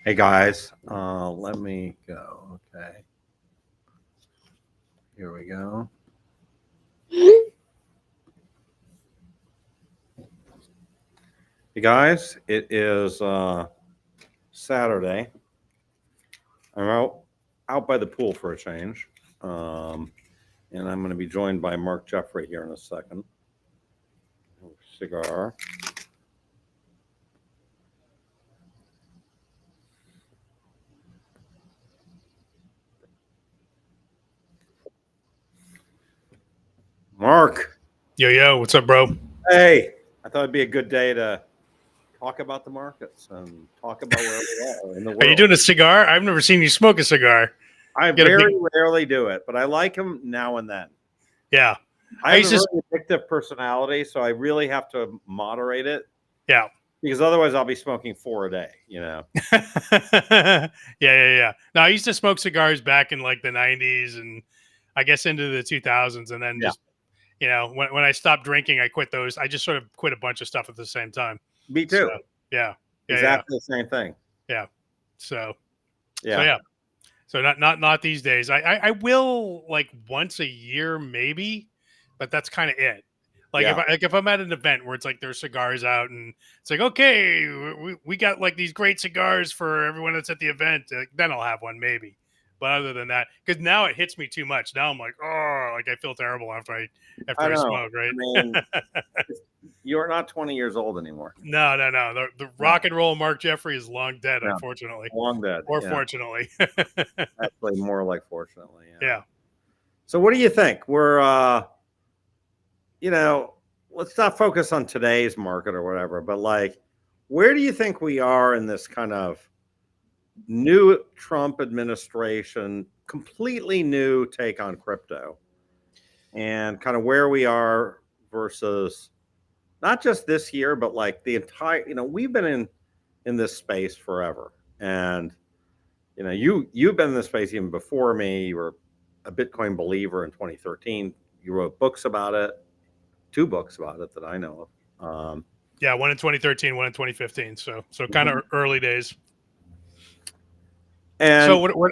Hey guys, let me go. Okay, here we go. Hey guys, it is Saturday. I'm out by the pool for a change, and I'm going to be joined by Mark Jeffrey here in a second. Cigar. Mark. Yo, what's up, bro? Hey, I thought it'd be a good day to talk about the markets and talk about where we are in the world. Are you doing a cigar? I've never seen you smoke a cigar. I very rarely do it, but I like them now and then. Yeah. I have a very addictive personality, so I really have to moderate it. Yeah. Because otherwise I'll be smoking 4 a day, you know? Yeah. No, I used to smoke cigars back in like the 90s and I guess into the 2000s. And then just, when I stopped drinking, I quit those. I just sort of quit a bunch of stuff at the same time. Me too. So, yeah. Exactly the same thing. Yeah. So not these days. I will like once a year, maybe, but that's kind of it. Like if I'm at an event where it's like there's cigars out and it's like, okay, we got like these great cigars for everyone that's at the event, then I'll have one maybe. But other than that, because now it hits me too much. Now I'm like, oh, like I feel terrible after I smoke, right? I mean, you're not 20 years old anymore. No. The rock and roll Mark Jeffrey is long dead, unfortunately. Long dead. Or fortunately. Actually, more like fortunately. Yeah. So what do you think? We're let's not focus on today's market or whatever, but like, where do you think we are in this kind of new Trump administration, completely new take on crypto, and kind of where we are versus not just this year, but like the entire, we've been in this space forever. And, you've been in this space even before me. You were a Bitcoin believer in 2013. You wrote books about it. 2 books about it that I know of. Yeah, one in 2013, one in 2015. So kind of early days. And so what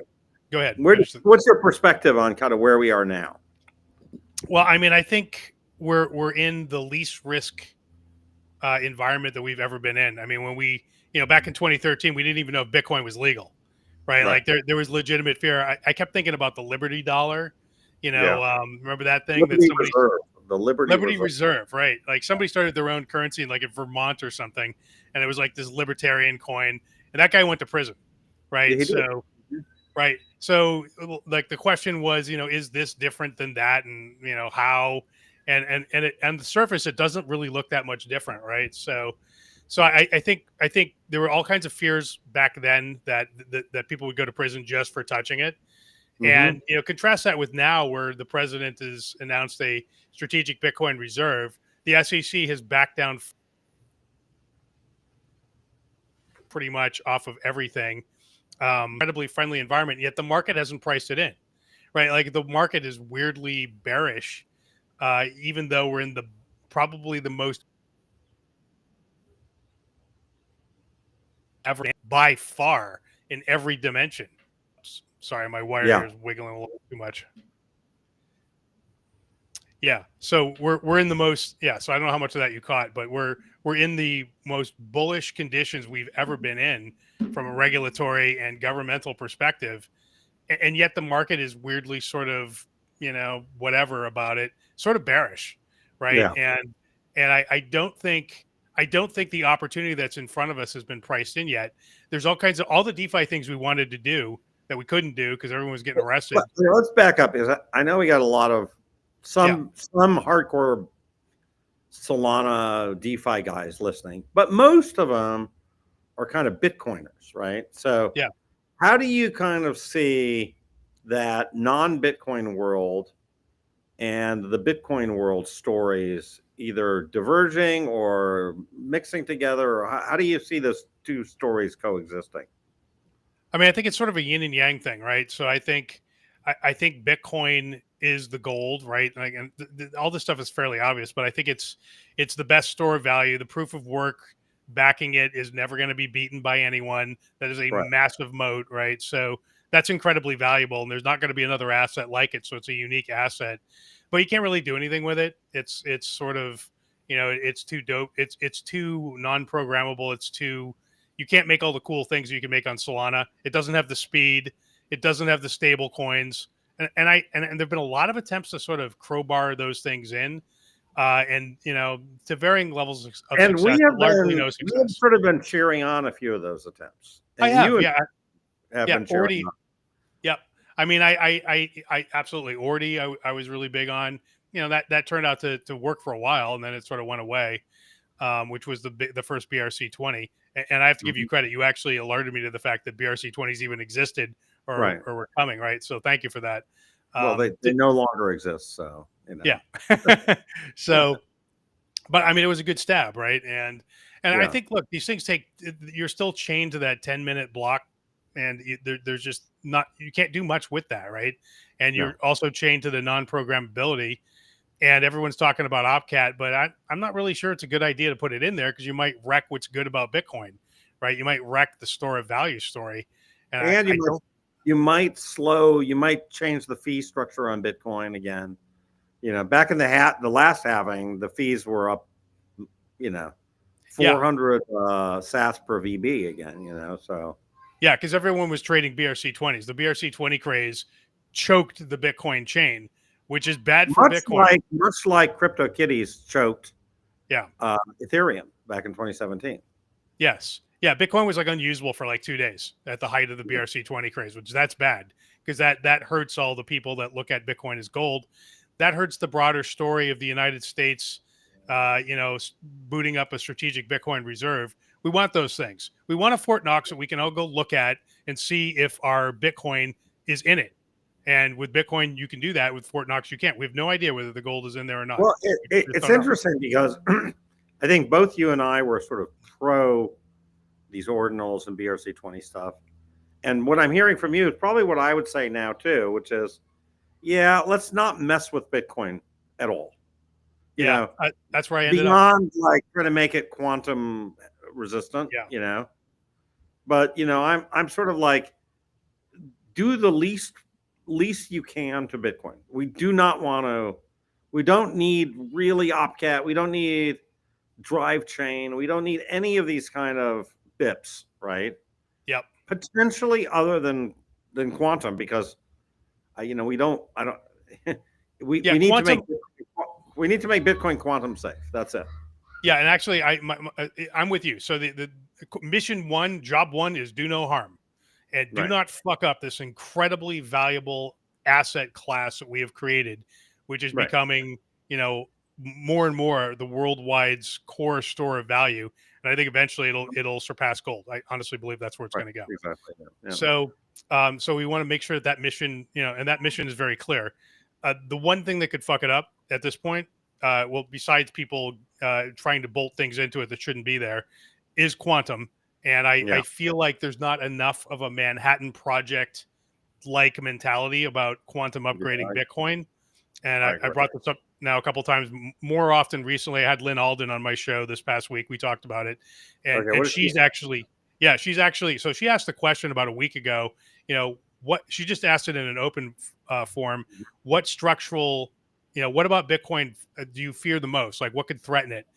go ahead. What's your perspective on kind of where we are now? Well, I mean, I think we're in the least risk environment that we've ever been in. I mean, when we, back in 2013, we didn't even know if Bitcoin was legal, right? Like there was legitimate fear. I kept thinking about the Liberty dollar, remember that thing Liberty that somebody Reserve. The Liberty Reserve, right? Like somebody started their own currency in like in Vermont or something, and it was like this libertarian coin, and that guy went to prison, right? Yeah, So like the question was, is this different than that, and how, and the surface it doesn't really look that much different, right? So I think there were all kinds of fears back then that people would go to prison just for touching it. And contrast that with now, where the president has announced a strategic Bitcoin reserve. The SEC has backed down pretty much off of everything. Incredibly friendly environment, yet the market hasn't priced it in, right? Like the market is weirdly bearish, even though we're in the probably the most ever by far in every dimension. Sorry, my wire is wiggling a little too much. Yeah, so we're in the most so I don't know how much of that you caught, but we're in the most bullish conditions we've ever been in from a regulatory and governmental perspective, and yet the market is weirdly sort of whatever about it, sort of bearish, right? And I don't think the opportunity that's in front of us has been priced in yet. There's all the DeFi things we wanted to do that we couldn't do because everyone was getting arrested. Let's back up, because I know we got a lot of some hardcore Solana DeFi guys listening, but most of them are kind of Bitcoiners, right? So how do you kind of see that non-Bitcoin world and the Bitcoin world stories either diverging or mixing together? Or how do you see those two stories coexisting? I mean, I think it's sort of a yin and yang thing, right? So I think Bitcoin is the gold, right? Like, and all this stuff is fairly obvious, but I think it's the best store of value. The proof of work backing it is never going to be beaten by anyone. That is a Right. massive moat, right? So that's incredibly valuable, and there's not going to be another asset like it. So it's a unique asset, but you can't really do anything with it. It's sort of, it's too dope. It's too non-programmable. You can't make all the cool things you can make on Solana. It doesn't have the speed. It doesn't have the stable coins. And there've been a lot of attempts to sort of crowbar those things in, and to varying levels of And success, but largely no we have success. sort of been cheering on a few of those attempts. I And have, you yeah, have yeah, been cheering already, on. yep. I mean, I absolutely already. I was really big on, that turned out to work for a while, and then it sort of went away, which was the first BRC20. And I have to give you Mhm. credit. You actually alerted me to the fact that BRC20s even existed or Right. were coming, right? So thank you for that. Well, they no longer exist, so Yeah. So, but I mean, it was a good stab, right? And I Yeah. think, look, these things you're still chained to that 10-minute block, and there's just not, you can't do much with that, right? And No. you're also chained to the non-programmability. And everyone's talking about OpCat, but I'm not really sure it's a good idea to put it in there, because you might wreck what's good about Bitcoin, right? You might wreck the store of value story. And And I don't, you might change the fee structure on Bitcoin again. Back in the last halving, the fees were up, yeah, 400 sats per VB again, so yeah, because everyone was trading BRC20s. The BRC20 craze choked the Bitcoin chain, which is bad for Bitcoin. much like CryptoKitties choked Yeah. Ethereum back in 2017. Yes. Yeah. Bitcoin was like unusable for like 2 days at the height of the BRC20 craze, which that's bad, because that hurts all the people that look at Bitcoin as gold. That hurts the broader story of the United States, booting up a strategic Bitcoin reserve. We want those things. We want a Fort Knox that we can all go look at and see if our Bitcoin is in it. And with Bitcoin, you can do that. With Fort Knox, you can't. We have no idea whether the gold is in there or not. Well, We just it's don't know. interesting because I think both you and I were sort of pro these ordinals and BRC20 stuff. And what I'm hearing from you is probably what I would say now too, which is, yeah, let's not mess with Bitcoin at all. Yeah, that's where I ended up. Beyond like trying to make it quantum resistant, Yeah. But I'm sort of like, do the least you can to Bitcoin. We don't need really OpCat. We don't need drive chain. We don't need any of these kind of bips, right? Yep. Potentially other than quantum, because we don't I don't we need Quantum. we need to make Bitcoin quantum safe. That's it. Yeah, and actually, I'm with you. So the mission one, job one is do no harm, and do Right. not fuck up this incredibly valuable asset class that we have created, which is Right. becoming, more and more the worldwide's core store of value. And I think eventually it'll surpass gold. I honestly believe that's where it's going to go. Exactly. Yeah. So we want to make sure that mission, and that mission is very clear. The one thing that could fuck it up at this point, well, besides people trying to bolt things into it that shouldn't be there, is quantum. And I feel like there's not enough of a Manhattan Project like mentality about quantum upgrading Bitcoin. And I brought this up now a couple times more often recently. I had Lynn Alden on my show this past week. We talked about it. And she's actually, so she asked the question about a week ago, what she just asked it in an open form. What structural, what about Bitcoin do you fear the most? Like, what could threaten it?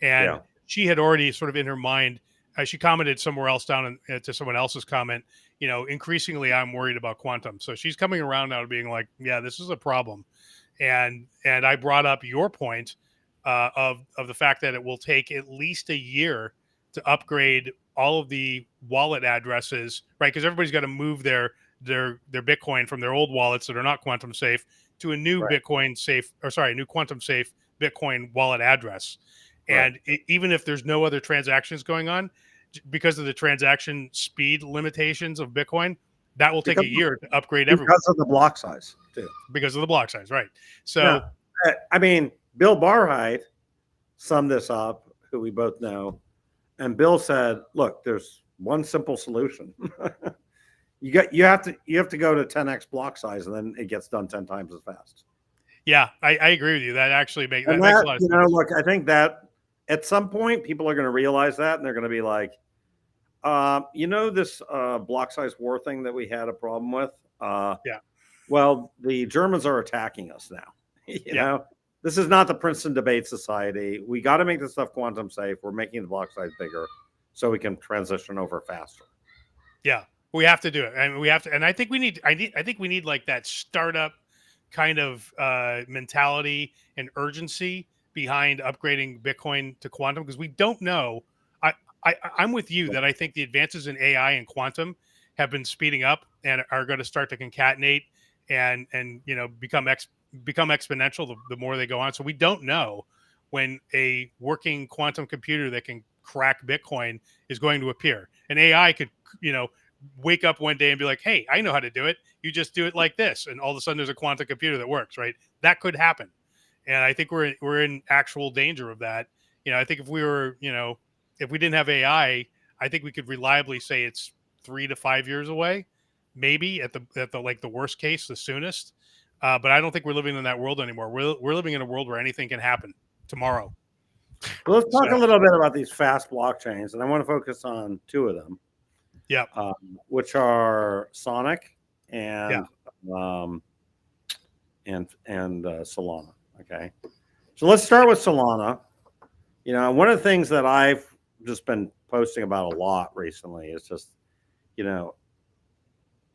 And she had already sort of in her mind, she commented somewhere else down to someone else's comment, increasingly I'm worried about quantum. So she's coming around now to being like, yeah, this is a problem. And I brought up your point of the fact that it will take at least a year to upgrade all of the wallet addresses, right? Because everybody's got to move their Bitcoin from their old wallets that are not quantum safe to a new new quantum safe Bitcoin wallet address. And even if there's no other transactions going on, because of the transaction speed limitations of Bitcoin, that will take a year to upgrade everyone. Because of the block size, too. Because of the block size, right. So, I mean, Bill Barhyde summed this up, who we both know. And Bill said, look, there's one simple solution. you have to go to 10x block size, and then it gets done 10 times as fast. Yeah, I agree with you. That actually makes a lot of sense. Look, I think that at some point, people are going to realize that, and they're going to be like, this block size war thing that we had a problem with. Yeah. Well, the Germans are attacking us now. you Yeah. know, this is not the Princeton Debate Society. We got to make this stuff quantum safe. We're making the block size bigger so we can transition over faster. Yeah, we have to do it, and we have to. And I think we need. I think we need like that startup kind of mentality and urgency behind upgrading Bitcoin to quantum, because we don't know. I'm with you that I think the advances in AI and quantum have been speeding up and are going to start to concatenate and become exponential the more they go on. So we don't know when a working quantum computer that can crack Bitcoin is going to appear. An AI could, wake up one day and be like, "Hey, I know how to do it. You just do it like this," and all of a sudden there's a quantum computer that works. Right? That could happen, and I think we're in actual danger of that. I think if we were, if we didn't have AI, I think we could reliably say it's 3 to 5 years away, maybe at the like the worst case, the soonest. But I don't think we're living in that world anymore. We're living in a world where anything can happen tomorrow. Well, let's talk a little bit about these fast blockchains, and I want to focus on two of them. Yeah. Which are Sonic and Yeah. Solana. Okay. So let's start with Solana. One of the things that I've just been posting about a lot recently is just,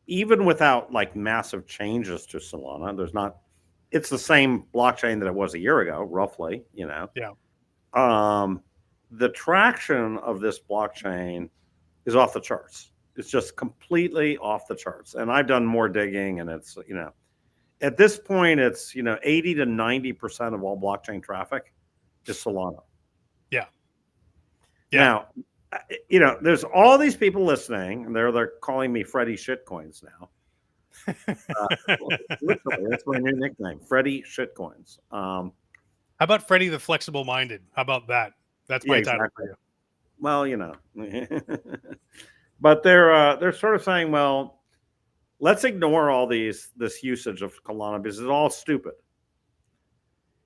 even without like massive changes to Solana, it's the same blockchain that it was a year ago, roughly, Yeah. The traction of this blockchain is off the charts. It's just completely off the charts. And I've done more digging, and it's, at this point, it's, 80 to 90% of all blockchain traffic is Solana. Yeah. Now, there's all these people listening, and they're calling me Freddie Shitcoins now. Literally, that's my new nickname, Freddie Shitcoins. How about Freddie the Flexible Minded? How about that? That's my title for you. Well, but they're sort of saying, well, let's ignore all this usage of Solana because it's all stupid.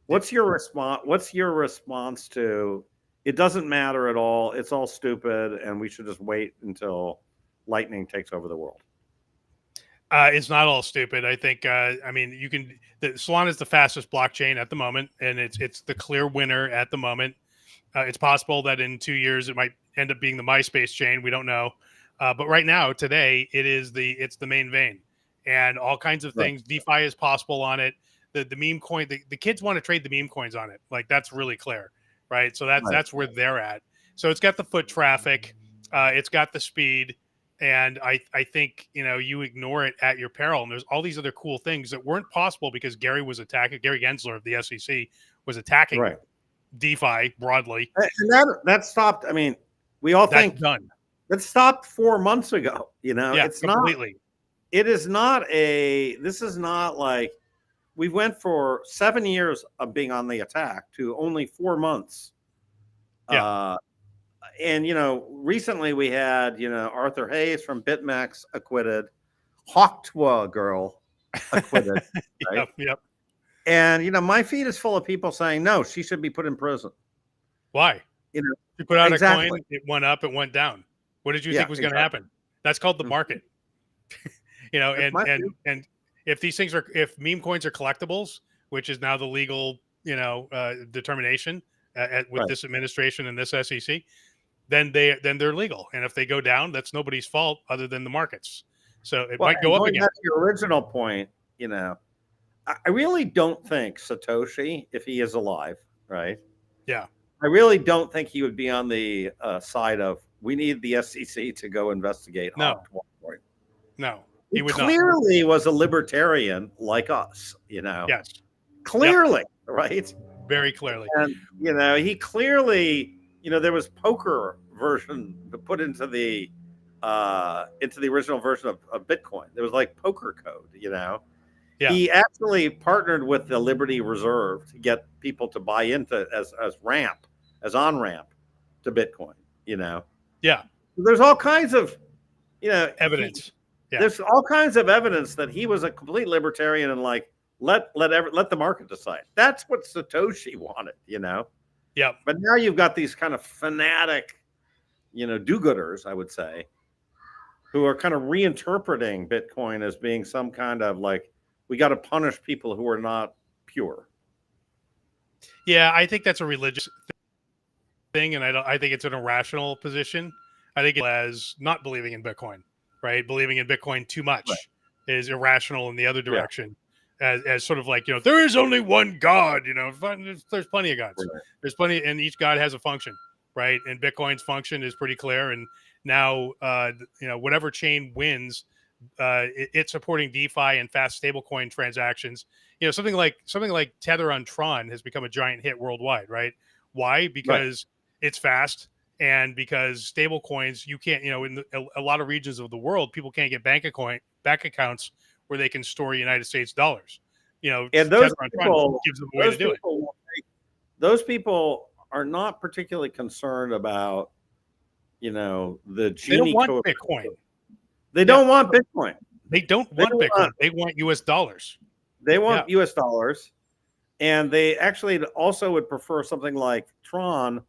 What's your response? What's your response to it? Doesn't matter at all. It's all stupid, and we should just wait until Lightning takes over the world. It's not all stupid. I think. Solana is the fastest blockchain at the moment, and it's the clear winner at the moment. It's possible that in 2 years it might end up being the MySpace chain. We don't know, but right now, today, it's the main vein, and all kinds of things. Right. DeFi is possible on it. The meme coin. The kids want to trade the meme coins on it. Like, that's really clear, right? So that's where they're at. So it's got the foot traffic, it's got the speed. And I think, you ignore it at your peril. And there's all these other cool things that weren't possible because Gary Gensler of the SEC was attacking DeFi broadly. And that stopped. I mean, we all think done. That stopped 4 months ago. It's completely. This is not like we went for 7 years of being on the attack to only 4 months. Yeah. And, recently we had, Arthur Hayes from BitMEX acquitted, Hawktua girl acquitted. Right? Yep. And, my feed is full of people saying, no, she should be put in prison. Why? She put out a coin, it went up, it went down. What did you think was going to happen? That's called the market. And if these things if meme coins are collectibles, which is now the legal, determination with this administration and this SEC, then they're legal. And if they go down, that's nobody's fault other than the markets. So it might go up again. Back to your original point, I really don't think Satoshi, if he is alive, right? Yeah. I really don't think he would be on the side of we need the SEC to go investigate. No, he clearly was a libertarian like us, Yes. Clearly, right? Very clearly. And, he clearly, there was poker version put into the original version of Bitcoin. There was like poker code, Yeah. He actually partnered with the Liberty Reserve to get people to buy into as on-ramp to Bitcoin, Yeah. There's all kinds of, evidence. There's all kinds of evidence that he was a complete libertarian and like let the market decide. That's what Satoshi wanted, Yep. But now you've got these kind of fanatic, do-gooders, I would say, who are kind of reinterpreting Bitcoin as being some kind of like, we got to punish people who are not pure. Yeah, I think that's a religious thing, and I think it's an irrational position. I think it as not believing in Bitcoin, right? Believing in Bitcoin too much is irrational in the other direction. As sort of like, there is only one God, there's plenty of gods. Right. There's plenty, and each God has a function, right? And Bitcoin's function is pretty clear. And now, whatever chain wins, it's supporting DeFi and fast stablecoin transactions. Something like Tether on Tron has become a giant hit worldwide, right? Why? Because it's fast, and because stable coins, you can't, in a lot of regions of the world, people can't get bank accounts where they can store United States dollars. And those people gives them a way to do it. Those people are not particularly concerned about, the Gini. They don't want Bitcoin. They don't want Bitcoin. They don't want Bitcoin. They want US dollars. They want US dollars. And they actually also would prefer something like Tron,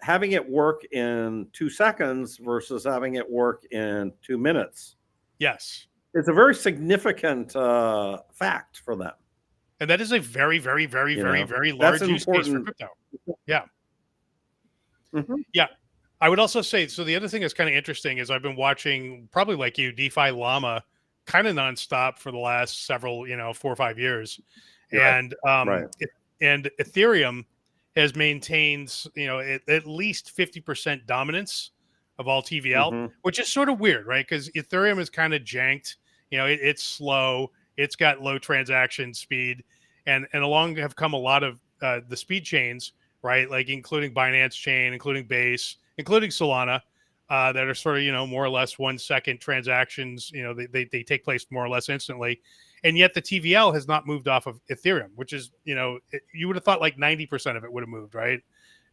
having it work in 2 seconds versus having it work in 2 minutes. Yes. It's a very significant fact for them. And that is a very, very, very, very, very large use case for crypto. Yeah. Mm-hmm. Yeah. I would also say, so the other thing that's kind of interesting is I've been watching, probably like you, DeFi Llama kind of nonstop for the last several, 4 or 5 years. Right. And Ethereum has maintained, at least 50% dominance of all TVL, which is sort of weird, right? Because Ethereum is kind of janked. It's slow. It's got low transaction speed, and along have come a lot of the speed chains, right? Like including Binance Chain, including Base, including Solana, that are sort of more or less 1 second transactions. They take place more or less instantly, and yet the TVL has not moved off of Ethereum, which is you would have thought like 90% of it would have moved, right?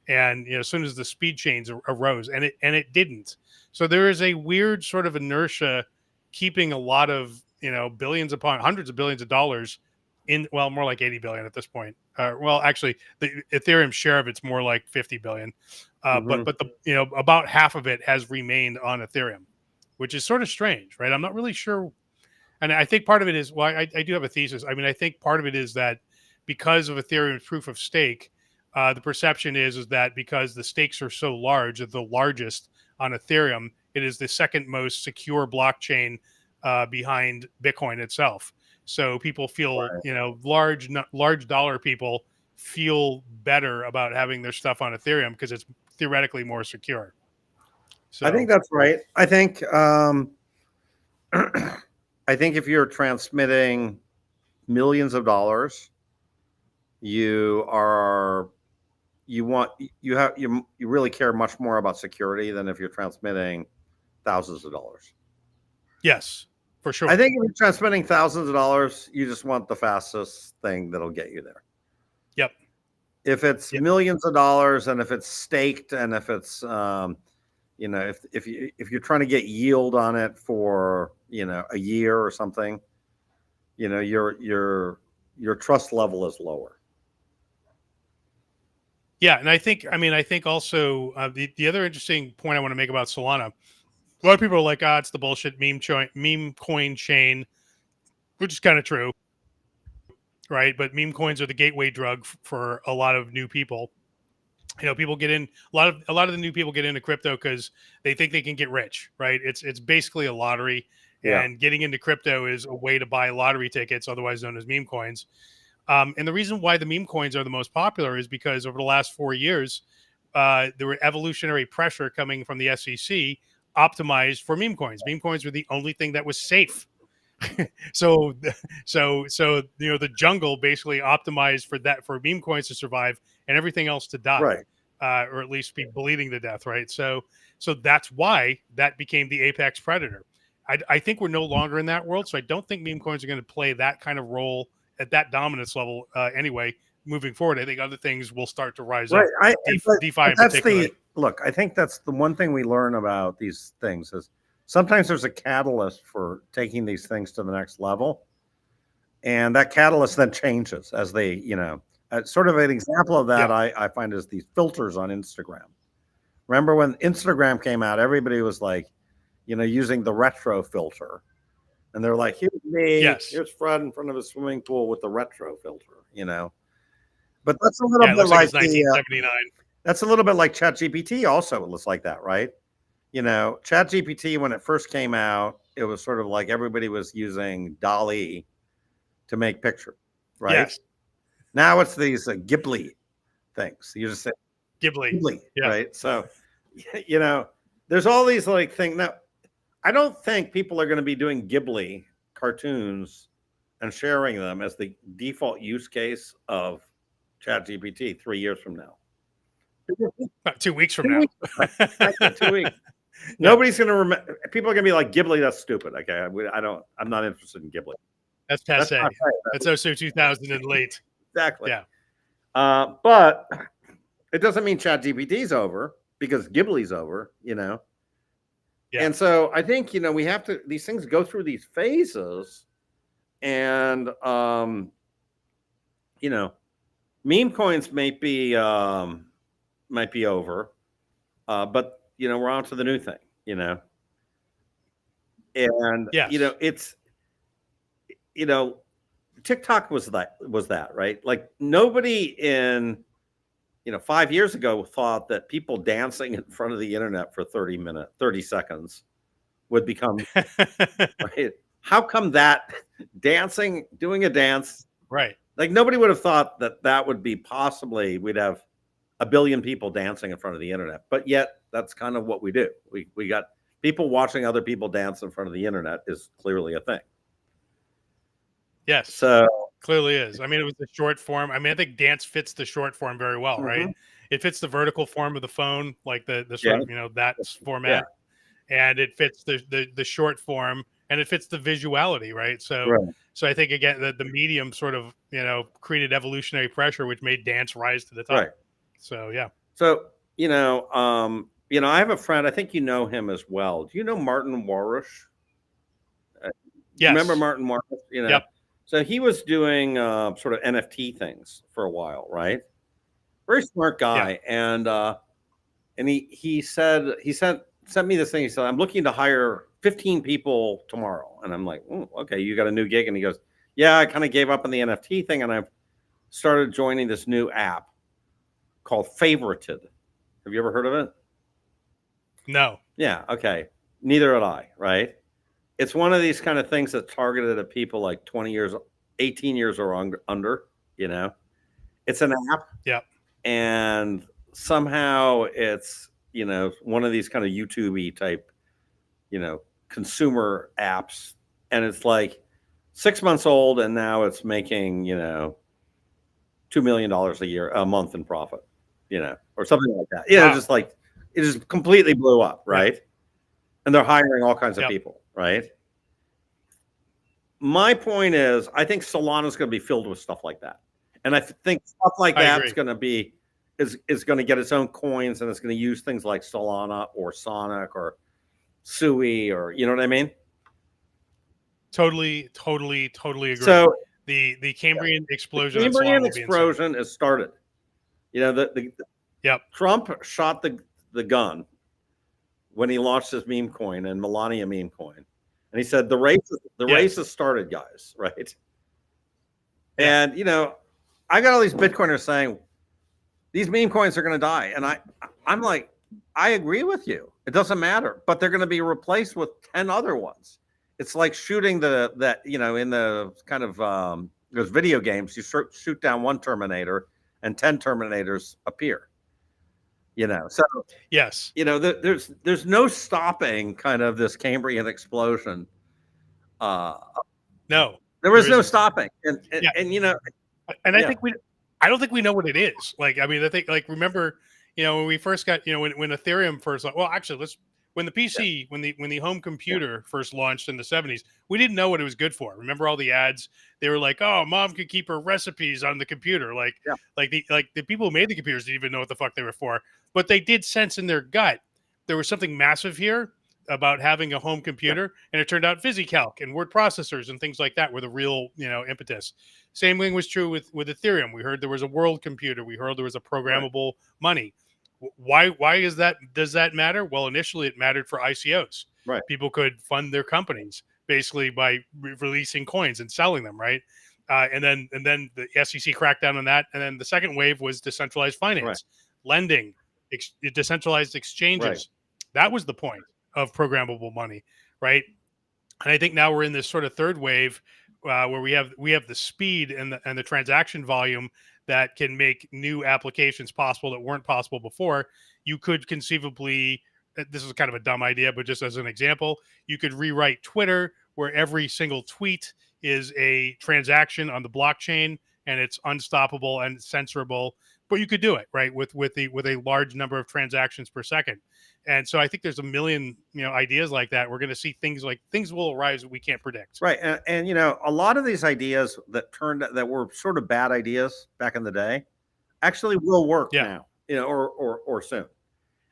And as soon as the speed chains arose, and it didn't. So there is a weird sort of inertia keeping a lot of billions upon hundreds of billions of dollars in, well, more like 80 billion at this point. Well, actually, the Ethereum share of it's more like 50 billion, but the about half of it has remained on Ethereum, which is sort of strange, right? I'm not really sure, and I think part of it is, well, I do have a thesis. I mean, I think part of it is that because of Ethereum's proof of stake, the perception is that because the stakes are so large, the largest on Ethereum, it is the second most secure blockchain behind Bitcoin itself. So people feel, large dollar people feel better about having their stuff on Ethereum because it's theoretically more secure. So I think that's right. I think I think if you're transmitting millions of dollars, you really care much more about security than if you're transmitting thousands of dollars. Yes, for sure. I think if you're transmitting thousands of dollars, you just want the fastest thing that'll get you there. Yep. If it's millions of dollars, and if it's staked, and if it's if you're trying to get yield on it for a year or something, your trust level is lower. Yeah, and I think also the other interesting point I want to make about Solana, a lot of people are like, it's the bullshit meme coin chain, which is kind of true, right? But meme coins are the gateway drug for a lot of new people. People get in, a lot of the new people get into crypto because they think they can get rich, right? It's basically a lottery, and getting into crypto is a way to buy lottery tickets, otherwise known as meme coins. And the reason why the meme coins are the most popular is because over the last 4 years, there were evolutionary pressure coming from the SEC optimized for meme coins. Meme coins were the only thing that was safe. so the jungle basically optimized for meme coins to survive and everything else to die, right? Or at least be bleeding to death, right? So that's why that became the apex predator. I think we're no longer in that world, so I don't think meme coins are going to play that kind of role at that dominance level anyway. Moving forward, I think other things will start to rise up. DeFi in particular. Look, I think that's the one thing we learn about these things is sometimes there's a catalyst for taking these things to the next level, and that catalyst then changes as Sort of an example of that I find is these filters on Instagram. Remember when Instagram came out, everybody was like, using the retro filter. And they're like, here's me, here's Fred in front of a swimming pool with the retro filter, But that's a little bit like 1979. That's a little bit like ChatGPT also. It looks like that, right? ChatGPT, when it first came out, it was sort of like everybody was using DALL-E to make pictures, right? Yes. Now it's these Ghibli things. You just say Ghibli, right? So, there's all these like things. Now, I don't think people are going to be doing Ghibli cartoons and sharing them as the default use case of ChatGPT 3 years from now. About 2 weeks from now. 2 weeks. Nobody's going to remember. People are going to be like, Ghibli, that's stupid. Okay, I'm not interested in Ghibli. That's passe. That's also 2000 and late. Exactly. Yeah. But it doesn't mean ChatGPT's over because Ghibli's over, Yeah. And so I think, we have to, these things go through these phases and, meme coins might be over, but, we're on to the new thing, And, it's, TikTok was that, right? Like nobody in, 5 years ago thought that people dancing in front of the internet for 30 seconds would become, right? How come that doing a dance, right? Like nobody would have thought that would be possibly, we'd have 1 billion people dancing in front of the internet, but yet that's kind of what we do. We got people watching other people dance in front of the internet is clearly a thing. Yes. So clearly is. I mean, it was the short form. I mean, I think dance fits the short form very well, right? It fits the vertical form of the phone, like the sort of, that format. And it fits the short form and it fits the visuality, right? So I think again the medium sort of, created evolutionary pressure, which made dance rise to the top. Right. So yeah. So, I have a friend, I think you know him as well. Do you know Martin Warish? Yes. Remember Martin Warish? Yep. So he was doing sort of NFT things for a while, right? Very smart guy. Yeah. And he sent me this thing. He said, I'm looking to hire 15 people tomorrow. And I'm like, okay, you got a new gig? And he goes, yeah, I kind of gave up on the NFT thing and I've started joining this new app called Favorited. Have you ever heard of it? No. Yeah. Okay. Neither had I, right? It's one of these kind of things that's targeted at people like 20 years, 18 years or under, It's an app. Yeah. And somehow it's, one of these kind of YouTube-y type, consumer apps. And it's like 6 months old and now it's making, $2 million a month in profit, or something like that. Wow. Just like it just completely blew up, right? And they're hiring all kinds of people, right? My point is, I think Solana is going to be filled with stuff like that, and I think stuff like that is going to be is going to get its own coins, and it's going to use things like Solana or Sonic or Sui, or you know what I mean? Totally agree. So the Cambrian explosion. The Cambrian explosion has started. Trump shot the gun when he launched his meme coin and Melania meme coin. And he said, the race has started, guys, right? Yeah. And, I got all these Bitcoiners saying, these meme coins are going to die. And I'm like, I agree with you. It doesn't matter. But they're going to be replaced with 10 other ones. It's like shooting in the kind of those video games, you shoot down one Terminator and 10 Terminators appear. So yes, there's no stopping kind of this Cambrian explosion. No, there was no stopping, and I think I don't think we know what it is. Like, I mean, I think remember, when we first got, when Ethereum first, when the PC, when the home computer first launched in the 70s, we didn't know what it was good for. Remember all the ads? They were like, "Oh, mom could keep her recipes on the computer." Like the people who made the computers didn't even know what the fuck they were for, but they did sense in their gut there was something massive here. about having a home computer, and it turned out VisiCalc and word processors and things like that were the real, impetus. Same thing was true with Ethereum. We heard there was a world computer. We heard there was a programmable money. Why is that? Does that matter? Well, initially it mattered for ICOs. Right. People could fund their companies basically by releasing coins and selling them, right? And then the SEC cracked down on that. And then the second wave was decentralized finance, lending, decentralized exchanges. Right. That was the point of programmable money, right? And I think now we're in this sort of third wave where we have the speed and the transaction volume that can make new applications possible that weren't possible before. You could conceivably, this is kind of a dumb idea, but just as an example, you could rewrite Twitter where every single tweet is a transaction on the blockchain and it's unstoppable and censorable. But you could do it, right, with a large number of transactions per second. And so I think there's a million, ideas like that. We're going to see things will arise that we can't predict. Right. And a lot of these ideas that were sort of bad ideas back in the day actually will work now, or soon.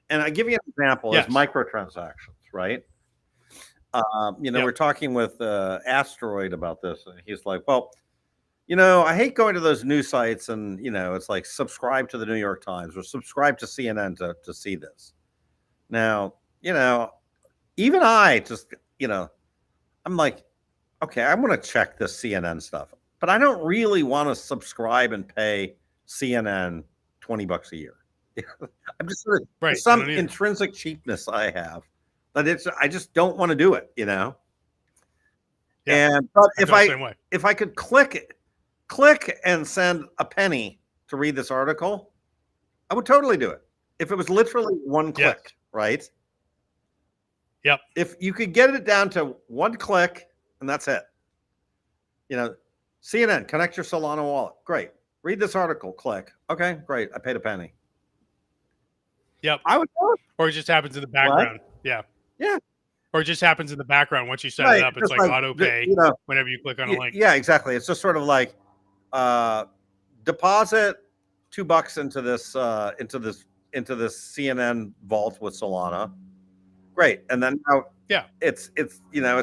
And I give you an example is microtransactions, right? We're talking with Asteroid about this, and he's like, well, I hate going to those news sites and, it's like subscribe to the New York Times or subscribe to CNN to see this. Now, even I just, I'm like, okay, I'm going to check this CNN stuff, but I don't really want to subscribe and pay CNN $20 a year. I'm just sort of some intrinsic cheapness I have that I just don't want to do it, Yeah, but if I could click and send a penny to read this article, I would totally do it. If it was literally one click, right? Yep. If you could get it down to one click and that's it. CNN, connect your Solana wallet. Great. Read this article, click. Okay, great. I paid a penny. Yep. I would do it. Or it just happens in the background. What? Yeah. Yeah. Or it just happens in the background once you set it up. It's like auto pay whenever you click on a link. Yeah, exactly. It's just sort of like deposit $2 into this CNN vault with Solana. Great. And then now it's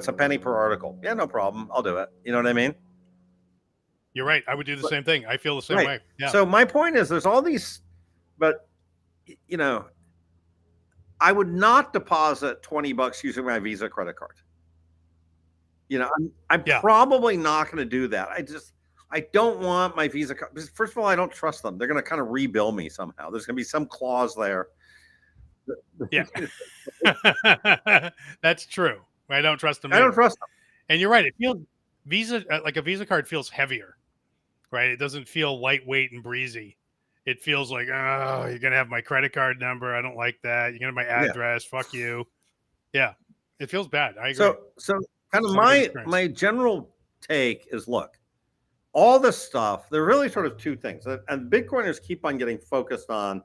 a penny per article. Yeah, no problem. I'll do it. You know what I mean? You're right. I would do the same thing. I feel the same way. Yeah. So my point is there's all these, but I would not deposit $20 using my Visa credit card. I'm probably not going to do that. I don't want my Visa card. First of all, I don't trust them. They're going to kind of rebill me somehow. There's going to be some clause there. Yeah. That's true. I don't trust them. I don't trust them. And you're right. It feels like a Visa card feels heavier, right? It doesn't feel lightweight and breezy. It feels like, oh, you're going to have my credit card number. I don't like that. You're going to have my address. Fuck you. Yeah. It feels bad. I agree. So kind of my general take is, look, all this stuff, there are really sort of two things. And Bitcoiners keep on getting focused on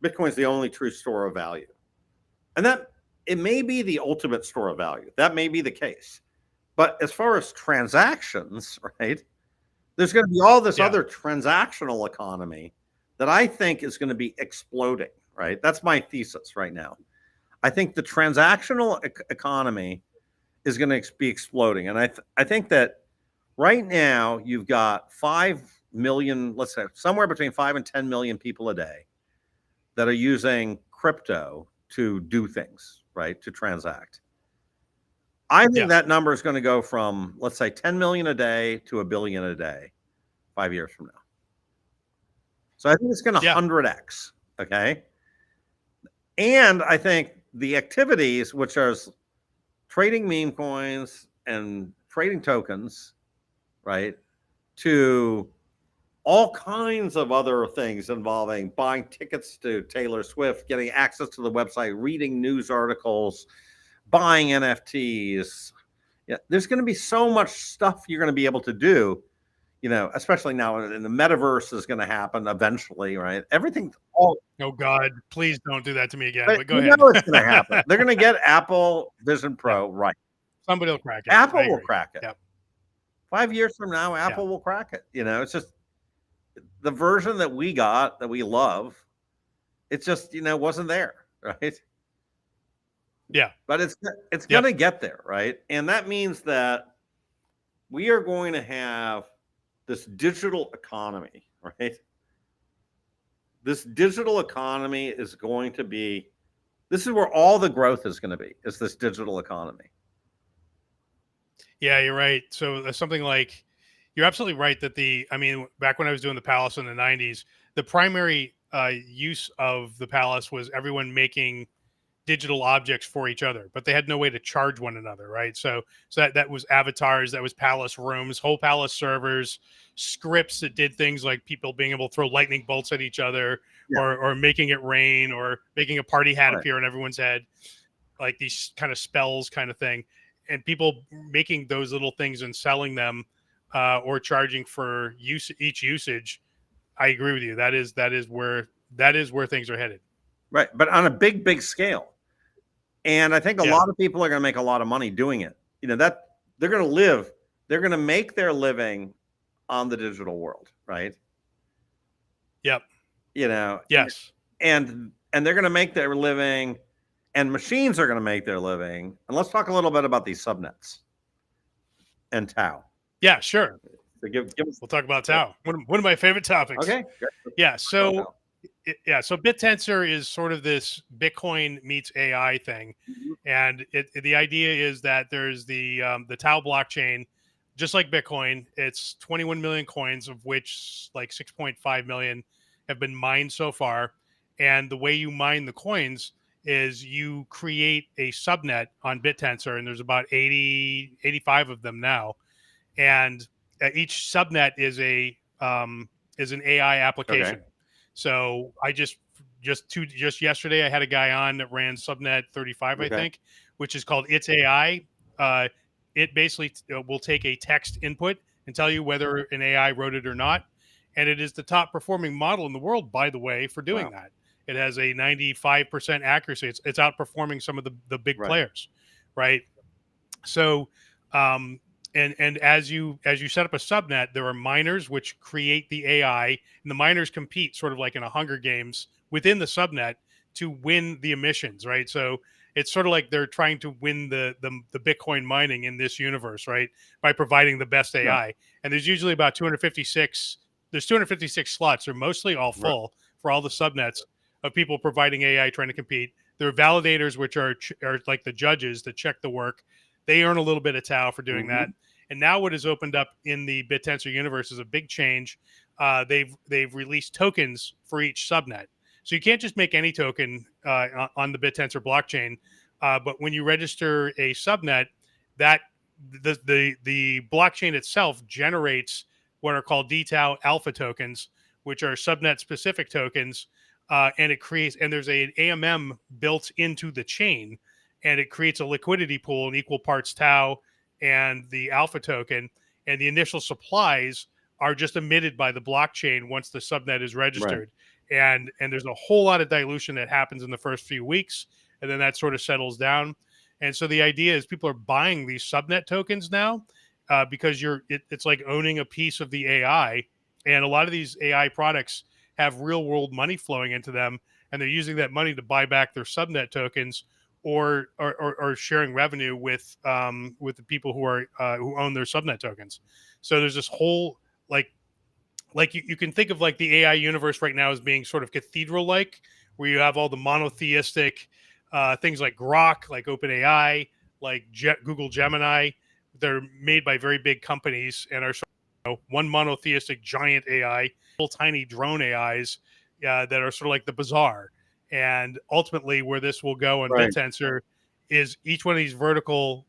Bitcoin's the only true store of value. And that it may be the ultimate store of value. That may be the case. But as far as transactions, right, there's going to be all this other transactional economy that I think is going to be exploding, right? That's my thesis right now. I think the transactional economy is going to be exploding. And I think that right now you've got 5 million, let's say somewhere between 5 and 10 million people a day that are using crypto to do things, right? To transact. I think that number is going to go from, let's say, 10 million a day to 1 billion a day 5 years from now. So I think it's going to 100x. Okay. And I think the activities, which are trading meme coins and trading tokens, right, to all kinds of other things involving buying tickets to Taylor Swift, getting access to the website, reading news articles, buying NFTs. Yeah, there's going to be so much stuff you're going to be able to do, especially now in the metaverse is going to happen eventually, right? Everything. Oh God, please don't do that to me again. But go ahead. It's going to happen. They're going to get Apple Vision Pro, right? Somebody will crack it. Apple will crack it. Yep. 5 years from now, Apple will crack it. It's just the version that we got that we love. It just, wasn't there, right? Yeah. But it's going to get there, right? And that means that we are going to have this digital economy, right? This digital economy is going to be, this is where all the growth is going to be, is this digital economy. Yeah, you're right. So something like, you're absolutely right that back when I was doing the Palace in the 90s, the primary use of the Palace was everyone making digital objects for each other, but they had no way to charge one another, right? So that was avatars, that was Palace rooms, whole Palace servers, scripts that did things like people being able to throw lightning bolts at each other, Yeah. or making it rain, or making a party hat Right. appear on everyone's head, like these kind of spells kind of thing. And people making those little things and selling them, or charging for each usage. I agree with you. That is where things are headed. Right. But on a big scale. And I think a Yeah. lot of people are going to make a lot of money doing it. You know, that they're going to make their living on the digital world, right? Yep. You know, Yes. and they're going to make their living, and machines are going to make their living. And let's talk a little bit about these subnets and Tau. Yeah, sure. So give us, We'll talk about Tau. One of my favorite topics. okay. Yeah. So Bittensor is sort of this Bitcoin meets AI thing, and the idea is that there's the Tau blockchain, just like Bitcoin. It's 21 million coins, of which like 6.5 million have been mined so far. And the way you mine the coins is you create a subnet on Bittensor, and there's about 85 of them now. And each subnet is an AI application. Okay. So I just yesterday I had a guy on that ran subnet 35, I think, which is called It's AI. It basically will take a text input and tell you whether an AI wrote it or not. And it is the top performing model in the world, by the way, for doing that. It has a 95% accuracy. It's outperforming some of the big players, right? So, and as you set up a subnet, there are miners which create the AI, and the miners compete sort of like in a Hunger Games within the subnet to win the emissions, right? So it's sort of like they're trying to win the Bitcoin mining in this universe, right? By providing the best AI. And there's usually about 256. There's 256 slots. They're mostly all full for all the subnets of people providing AI trying to compete. There are validators, which are like the judges that check the work. They earn a little bit of Tau for doing that. And now what has opened up in the Bittensor universe is a big change. They've released tokens for each subnet. So you can't just make any token on the Bittensor blockchain. But when you register a subnet, that the blockchain itself generates what are called DTAU alpha tokens, which are subnet specific tokens. And it creates, and there's an AMM built into the chain, and it creates a liquidity pool in equal parts Tau and the alpha token. And the initial supplies are just emitted by the blockchain once the subnet is registered. And there's a whole lot of dilution that happens in the first few weeks, and then that sort of settles down. And so the idea is people are buying these subnet tokens now because it's like owning a piece of the AI. And a lot of these AI products have real world money flowing into them, and they're using that money to buy back their subnet tokens, or sharing revenue with the people who own their subnet tokens. So there's this whole like you can think of like the AI universe right now as being sort of cathedral like, where you have all the monotheistic things like Grok, like OpenAI, like Google Gemini. They're made by very big companies and are one monotheistic giant AI, little tiny drone AIs that are sort of like the bazaar. And ultimately, where this will go on Bittensor is each one of these vertical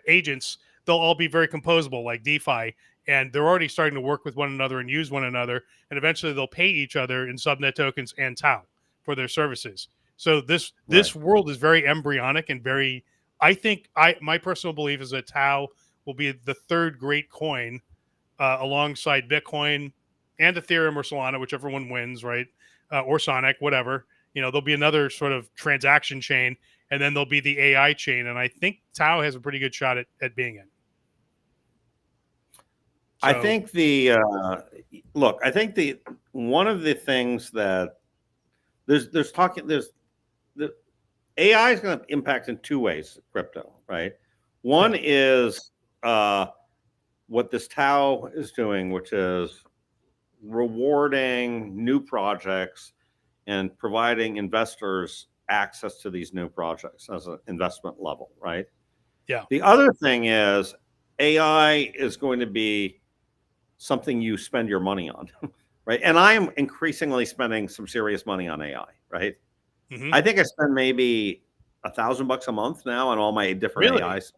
agents, they'll all be very composable, like DeFi, and they're already starting to work with one another and use one another. And eventually, they'll pay each other in subnet tokens and Tau for their services. So this world is very embryonic and very. I think my personal belief is that Tau will be the third great coin alongside Bitcoin and Ethereum or Solana, whichever one wins, right? Or Sonic, whatever. There'll be another sort of transaction chain, and then there'll be the AI chain. And I think Tau has a pretty good shot at being it. So, I think I think one of the things that there's AI is going to impact in two ways crypto, right? One is what this Tau is doing, which is rewarding new projects and providing investors access to these new projects as an investment level, right? Yeah. The other thing is AI is going to be something you spend your money on, right? And I am increasingly spending some serious money on AI, right? Mm-hmm. I think I spend maybe $1,000 a month now on all my different Really? AIs.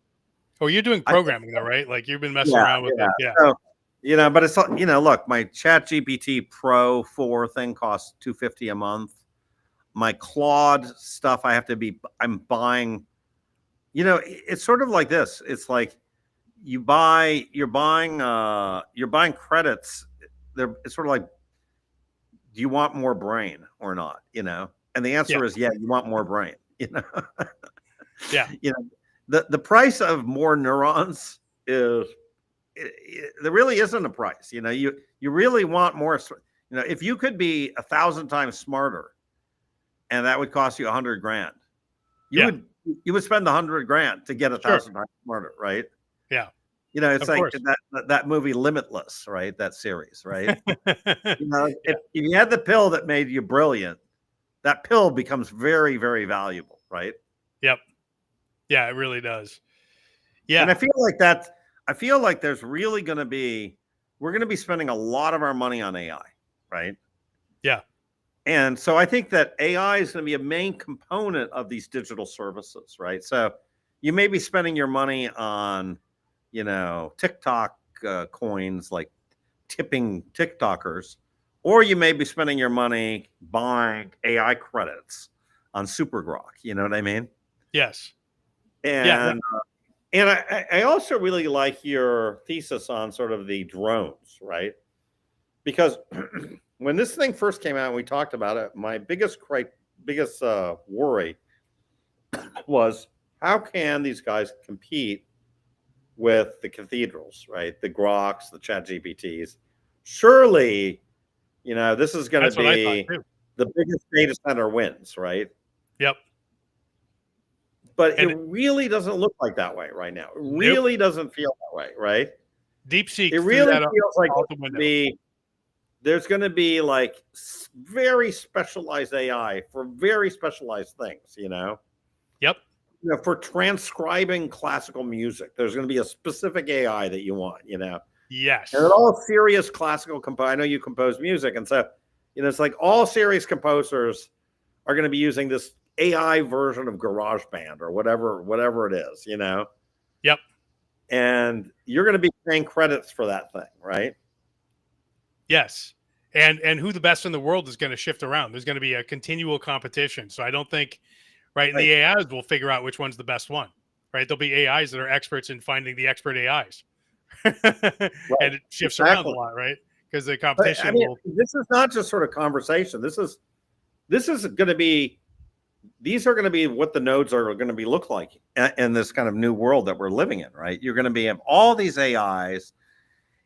Oh, you're doing programming though, right? Like you've been messing Yeah, around with yeah. it. Yeah. So, but it's, look, my Chat GPT Pro 4 thing costs $250 a month. My Claude stuff, I'm buying, it's sort of like this. It's like you're buying credits. It's sort of like, do you want more brain or not? And the answer is, yeah, you want more brain, Yeah. The price of more neurons is, there really isn't a price. You really want more. If you could be 1,000 times smarter, and that would cost you 100 grand, you would spend 100 grand to get 1,000 times smarter, right? Yeah. It's Of like course. that movie Limitless, right? That series, right? Yeah. If you had the pill that made you brilliant, that pill becomes very, very valuable, right? Yep. Yeah, it really does. And Yeah. I feel like there's really going to be, we're going to be spending a lot of our money on AI, right? Yeah. And so I think that AI is going to be a main component of these digital services, right? So you may be spending your money on, TikTok coins, like tipping TikTokers, or you may be spending your money buying AI credits on Supergrok. You know what I mean? Yes. And I also really like your thesis on sort of the drones, right? Because when this thing first came out and we talked about it, my biggest worry was, how can these guys compete with the cathedrals, right? The Groks, the Chat GPTs. Surely, this is going to That's what I thought be too. the biggest data center wins, right? Yep. But And it really doesn't look like that way right now. It nope. really doesn't feel that way, right? DeepSeek It threw really that feels like out the window. there's going to be like very specialized AI for very specialized things, Yep. For transcribing classical music, there's going to be a specific AI that you want, Yes. And all serious classical I know you compose music, and so it's like all serious composers are going to be using this AI version of GarageBand or whatever it is, Yep. And you're going to be paying credits for that thing, right? Yes. And who the best in the world is going to shift around. There's going to be a continual competition. So I don't think, and the AIs will figure out which one's the best one, right? There'll be AIs that are experts in finding the expert AIs. And it shifts around a lot, right? Because the competition will. This is not just sort of conversation. This is going to be, these are going to be what the nodes are going to be look like in this kind of new world that we're living in, right? You're going to have all these AIs,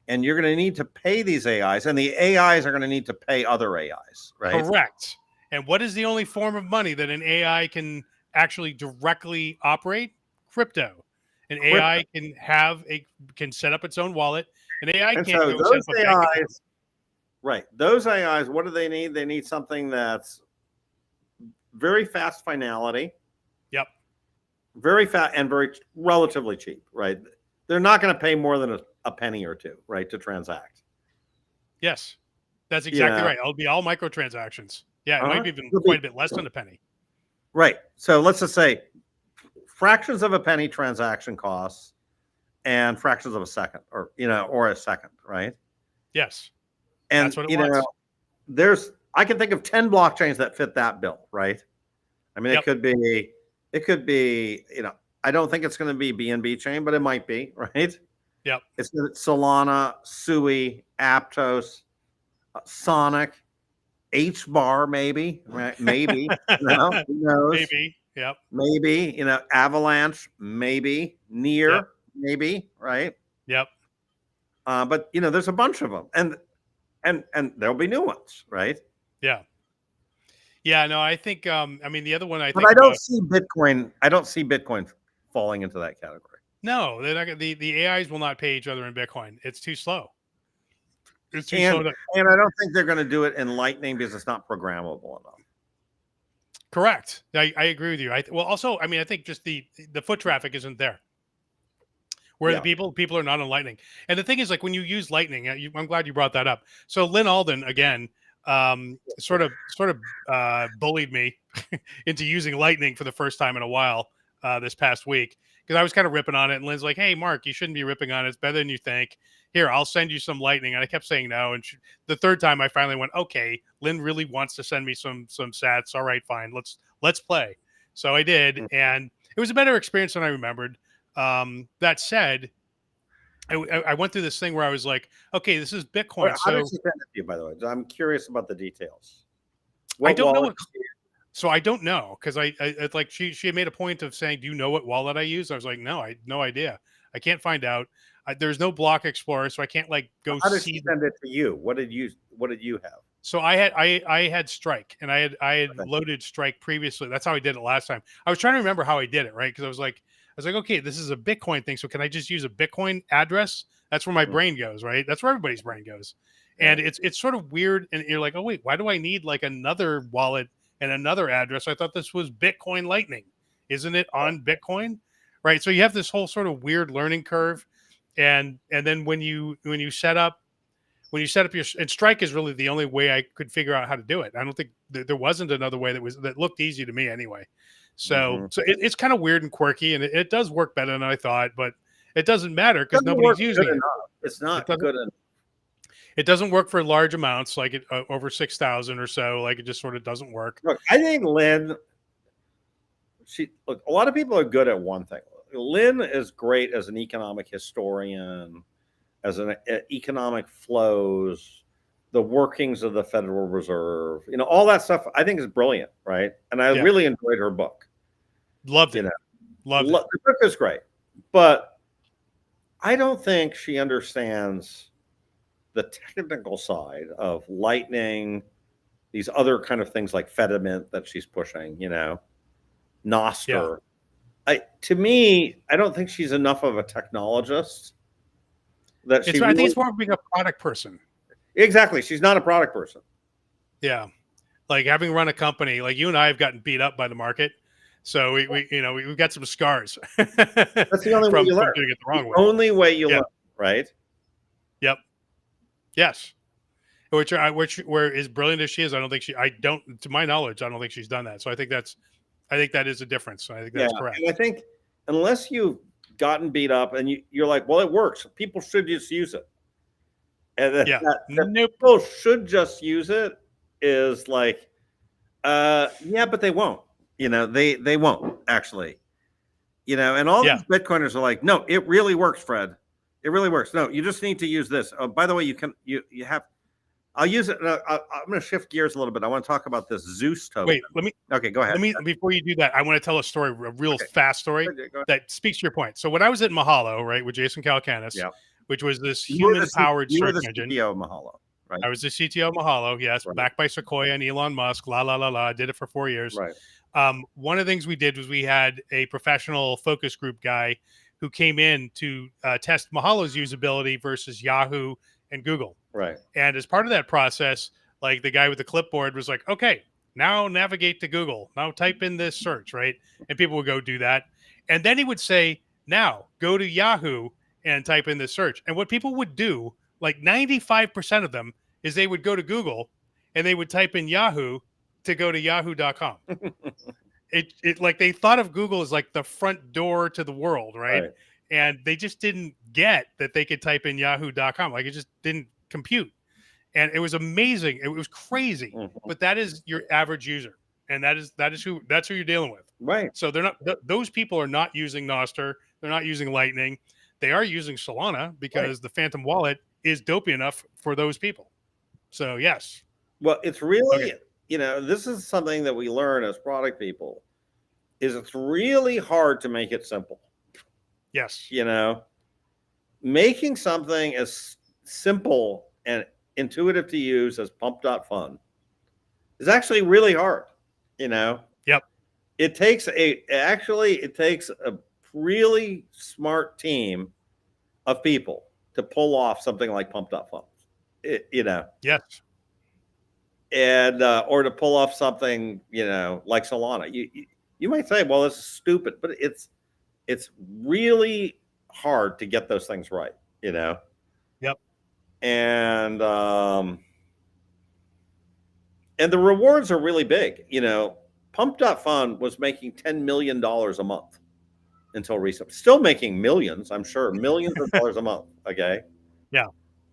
and you're going to need to pay these AIs, and the AIs are going to need to pay other AIs, right? Correct. And what is the only form of money that an AI can actually directly operate? Crypto. An AI can set up its own wallet. An AI and can't so go those set up a bank account. right? Those AIs, what do they need? They need something that's very fast finality. Yep. Very fast and very relatively cheap, right? They're not going to pay more than a penny or two, right, to transact. Yes, that's exactly right. It'll be all microtransactions. Yeah, it might be even quite a bit less than a penny. Right. So let's just say fractions of a penny transaction costs and fractions of a second, or a second, right? Yes. And that's what it was. I can think of 10 blockchains that fit that bill, right? I mean, it could be, I don't think it's going to be BNB chain, but it might be, right? Yep. It's Solana, Sui, Aptos, Sonic, HBAR, maybe, right? Maybe, who knows? Maybe, yep. Maybe, Avalanche, maybe, Near, maybe, right? Yep. But there's a bunch of them, and there'll be new ones, right? Yeah. Yeah, no, I think I mean the other one I But think I don't about. see Bitcoin. I don't see Bitcoin falling into that category. No, they're not the AIs will not pay each other in Bitcoin. It's too slow. It's too And slow to. and I don't think they're going to do it in Lightning because it's not programmable enough. Correct. I agree with you. Well, also, I mean, I think just the foot traffic isn't there. Where the Yeah. people are not on Lightning, and the thing is, like when you use Lightning, I'm glad you brought that up. So Lynn Alden again, sort of bullied me into using Lightning for the first time in a while this past week because I was kind of ripping on it, and Lynn's like, "Hey, Mark, you shouldn't be ripping on it. It's better than you think. Here, I'll send you some Lightning." And I kept saying no, and the third time I finally went, "Okay, Lynn really wants to send me some Sats. All right, fine. Let's play." So I did, and it was a better experience than I remembered. That said, I went through this thing where I was like, okay, this is Bitcoin. How did So she send it to you, by the way? I'm curious about the details. I What don't know wallet? what. So I don't know because it's like she had made a point of saying, "Do you know what wallet I use?" I was like, "No, I no idea. I can't find out. There's no block explorer, so I can't like go How did she see." send it to you? What did you have? So I had Strike and I had Okay. loaded Strike previously. That's how I did it last time. I was trying to remember how I did it, right? Because I was like, okay, this is a Bitcoin thing. So can I just use a Bitcoin address? That's where my Mm, brain goes, right? That's where everybody's brain goes. yeah. And it's sort of weird. And you're like, oh wait, why do I need like another wallet and another address? I thought this was Bitcoin Lightning. Isn't it on Bitcoin? Right. So you have this whole sort of weird learning curve. And then when you set up your and Strike is really the only way I could figure out how to do it. I don't think there wasn't another way that looked easy to me anyway. So Mhm. it's kind of weird and quirky, and it does work better than I thought, but it doesn't matter because Doesn't work nobody's using good it. enough. It's It not doesn't. good enough. It doesn't work for large amounts, like over 6,000 or so. Like it just sort of doesn't work. Look, I think Lynn. Look. A lot of people are good at one thing. Lynn is great as an economic historian, as an economic flows, the workings of the Federal Reserve. All that stuff. I think is brilliant, right? And I Yeah, really enjoyed her book. loved You it. know, Loved it. the book is great, but I don't think she understands the technical side of Lightning, these other kind of things like Fediment that she's pushing, Yeah, Noster. To me, I don't think she's enough of a technologist that she I think really it's more of being a product person. exactly. She's not a product person. Yeah, like having run a company, like you and I have gotten beat up by the market. So we've got some scars That's the only way from you learn. doing it the The wrong way. only way you Yeah. learn, right? Yep. Yes. Where as brilliant as she is, I don't, to my knowledge, I don't think she's done that. So I think that is a difference. I think Yeah, that's correct. and I think unless you've gotten beat up and you're like, well, it works. People should just use it, and Yeah. that Nope. people should just use it is like, yeah, but they won't. They won't actually. And all Yeah. these Bitcoiners are like, no, it really works, Fred. It really works. No, you just need to use this. By the way, you have. I'll use it. I'm going to shift gears a little bit. I want to talk about this Zeus token. Wait, Okay, go ahead. before you do that, I want to tell a story, a real Okay, fast story go ahead. that speaks to your point. So when I was at Mahalo, right, with Jason Calacanis, Yeah, which was this you were human powered you were search the engine. CTO of Mahalo, right? I was the CTO of Mahalo, yes, Right, backed by Sequoia and Elon Musk. La la la la. I did it for 4 years. right, One of the things we did was we had a professional focus group guy who came in to test Mahalo's usability versus Yahoo and Google. right. And as part of that process, like the guy with the clipboard was like, okay, now navigate to Google. Now type in this search, right? And people would go do that. And then he would say, now go to Yahoo and type in this search. And what people would do, like 95% of them, is they would go to Google and they would type in Yahoo to go to yahoo.com. It like they thought of Google as like the front door to the world, right? Right. And they just didn't get that they could type in yahoo.com. Like it just didn't compute. And it was amazing. It was crazy. Mhm. But that is your average user. And that's who you're dealing with. Right. So they're not those people are not using Noster, they're not using Lightning. They are using Solana Right. because the Phantom wallet is dopey enough for those people. So yes. Well, it's Okay. really, this is something that we learn as product people, is it's really hard to make it simple. Yes. Making something as simple and intuitive to use as pump.fun is actually really hard. You know, Yep. it takes a really smart team of people to pull off something like pump.fun. You know, Yes. and or to pull off something, you know, like Solana. You might say, well, this is stupid, but it's really hard to get those things right, you know. Yep. And the rewards are really big. You know, Pump.Fun was making $10 million a month until recently. Still making millions, I'm sure, millions of dollars a month. Okay. Yeah.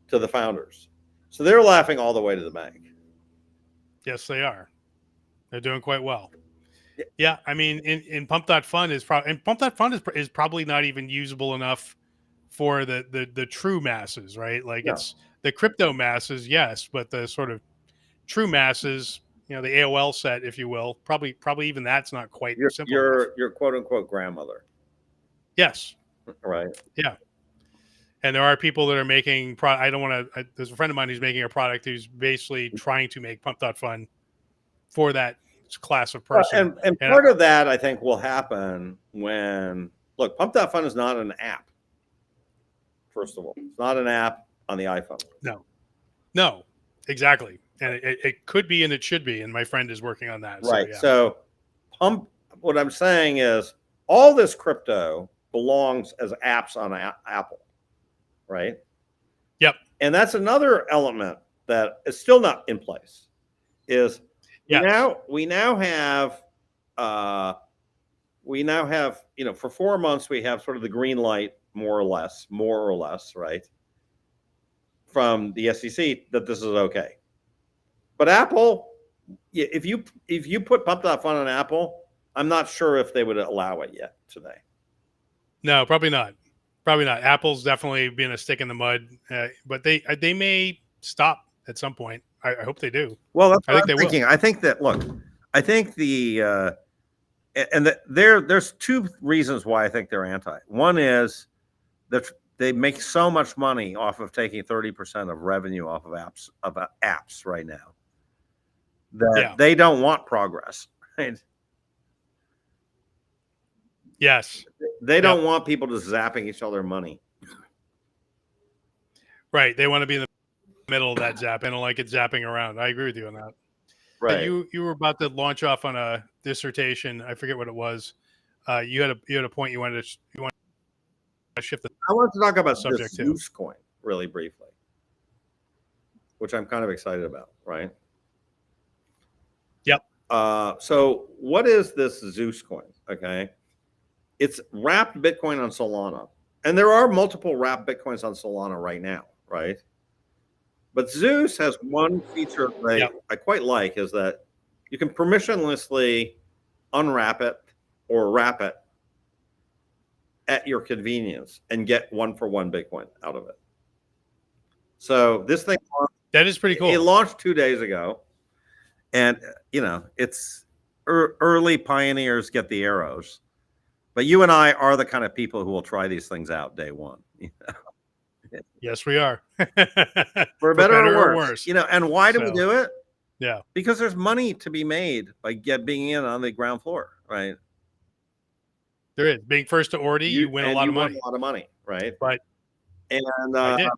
To the founders. So they're laughing all the way to the bank. Yes, they are. They're doing quite well. Yeah, I mean, in Pump.Fun is probably, and Pump.Fun is probably not even usable enough for the true masses, right? Like, Yeah. it's the crypto masses, yes, but the sort of true masses, you know, the AOL set, if you will, probably even that's not quite simple enough. Your quote unquote grandmother. Yes. Right. Yeah. And there are people that are making I don't want to, there's a friend of mine who's making a product who's basically trying to make Pump.Fun for that class of person. And part of that, I think, will happen when, look, Pump.Fun is not an app. First of all, it's not an app on the iPhone. No, exactly. And it could be, and it should be. And my friend is working on that. Right. So, yeah. What I'm saying is all this crypto belongs as apps on Apple. Right. Yep. And that's another element that is still not in place. Is we now have, you know, for 4 months we have sort of the green light, more or less, right, from the SEC that this is okay. But Apple, if you put Pump.Fun on Apple, I'm not sure if they would allow it yet today. No, probably not. Probably not. Apple's definitely being a stick in the mud, but they may stop at some point. I hope they do. Well, that's what I'm thinking. Will. I think that, look, I think there's two reasons why I think they're anti. One is that they make so much money off of taking 30% of revenue off of apps right now that they don't want progress. Right? Yes. They don't want people just zapping each other money. Right. They want to be in the middle of that zap. They don't like it zapping around. I agree with you on that. Right. You were about to launch off on a dissertation. I forget what it was. You had a point you wanted to shift the. I want to talk about subject this Zeus coin really briefly, which I'm kind of excited about. Right. Yep. So what is this Zeus coin? Okay. It's wrapped Bitcoin on Solana. And there are multiple wrapped Bitcoins on Solana right now, right? But Zeus has one feature that I quite like, is that you can permissionlessly unwrap it or wrap it at your convenience and get 1-for-1 Bitcoin out of it. So this thing, that is pretty cool. It launched 2 days ago. And, you know, it's early pioneers get the arrows. But you and I are the kind of people who will try these things out day one. You know? Yes, we are. For better or worse. You know, and why do we do it? Yeah. Because there's money to be made by being in on the ground floor, right? There is. Being first to Ordi, you win a lot of money. A lot of money, right? But and I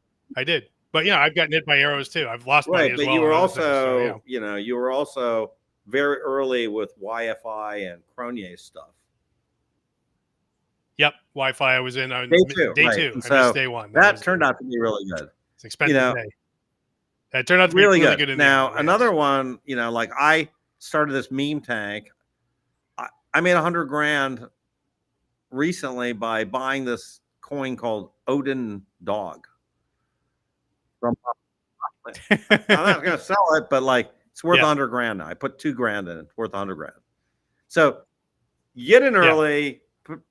did. But yeah, I've gotten hit by arrows too. I've lost money as well. But you were also, you know, you were also very early with Wi-Fi and Cronier stuff. Yep, Wi-Fi. I was in on day two. I missed day one. That turned out to be really good. It's expensive day. It turned out to be really good. Now, another one, you know, like I started this meme tank. I made $100,000 recently by buying this coin called Odin Dog. I'm not going to sell it, but like it's worth $100,000 now. I put $2,000 in it. It's worth $100,000. So you get in early. Yeah.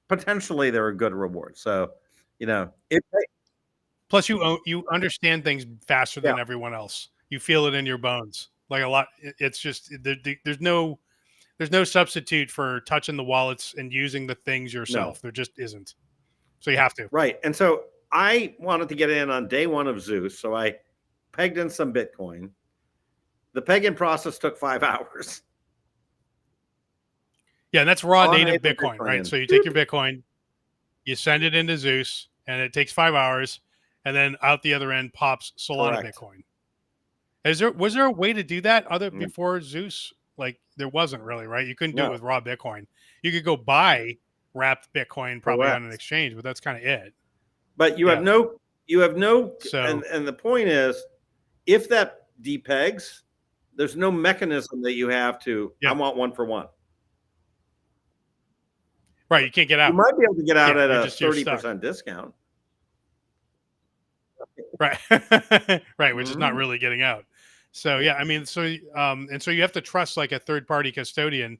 Potentially there are good rewards. So, you know, plus you understand things faster than everyone else. You feel it in your bones. Like a lot. It's just there's no substitute for touching the wallets and using the things yourself. There just isn't. So you have to. Right. And so I wanted to get in on day one of Zeus. So I pegged in some Bitcoin. The peg-in process took 5 hours. Yeah, and that's raw Raw native native Bitcoin, right? Bitcoin. So you take your Bitcoin, you send it into Zeus, and it takes 5 hours, and then out the other end pops Solana Correct. Bitcoin. Was there a way to do that other Mm. before Zeus? Like there wasn't really, right? You couldn't do it No. with raw Bitcoin. You could go buy wrapped Bitcoin probably on an Correct. exchange, but that's kind of it. But you have Yeah. no, So and the point is, if that depegs, there's no mechanism that you have to, I yeah, want one for one. right. You can't get You out. might be able to get out Yeah, at you're a just you're stuck. 30% discount. Right. Right, which is not Mhm. really getting out. So yeah, I mean, so and so you have to trust like a third party custodian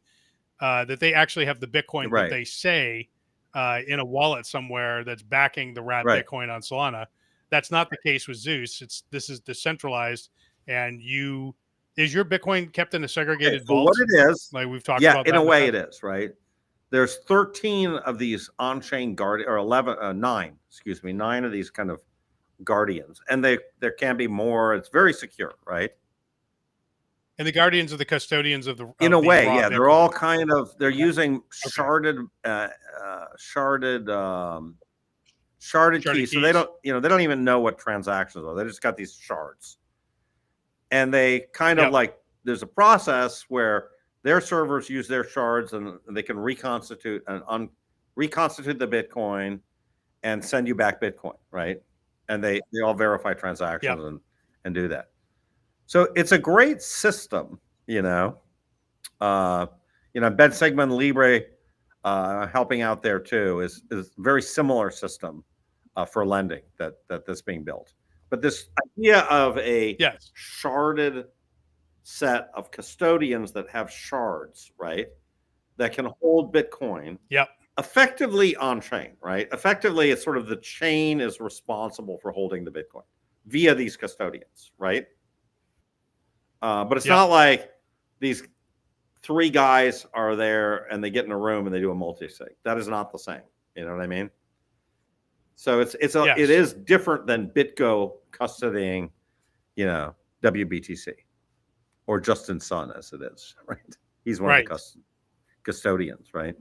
that they actually have the Bitcoin that Right. they say in a wallet somewhere that's backing the wrapped Right. Bitcoin on Solana. That's not the case with Zeus. This is decentralized, and is your Bitcoin kept in a Okay, segregated so what vault? it is, Like we've talked yeah, about in that a in the way past. it is, right? There's 13 of these on-chain guardian, or 11, 9, excuse me, 9 of these kind of guardians, and there can be more. It's very secure, right? And the guardians are the custodians In of a the way, raw yeah, they're all Bitcoin. kind of, they're using Okay. sharded Sharded keys, so they keys. don't, they don't even know what transactions are. They just got these shards, and they kind of Yep. like, there's a process where their servers use their shards, and they can reconstitute reconstitute the Bitcoin and send you back Bitcoin, right? And they all verify Yep. transactions and do that. So it's a great system, you know. Uh, Ben Sigmund Libre, helping out there too, is very similar system for lending that's being built. But this idea of a Yes. sharded set of custodians that have shards, right, that can hold Bitcoin Yep. effectively on chain, right? Effectively, it's sort of the chain is responsible for holding the Bitcoin via these custodians, right? But it's Yep. not like these 3 guys are there and they get in a room and they do a multi-sig. That is not the same. You know what I mean? So it Yes. is different than BitGo custodying, WBTC, or Justin Sun, as it is, right? He's one of Right. the custodians, right?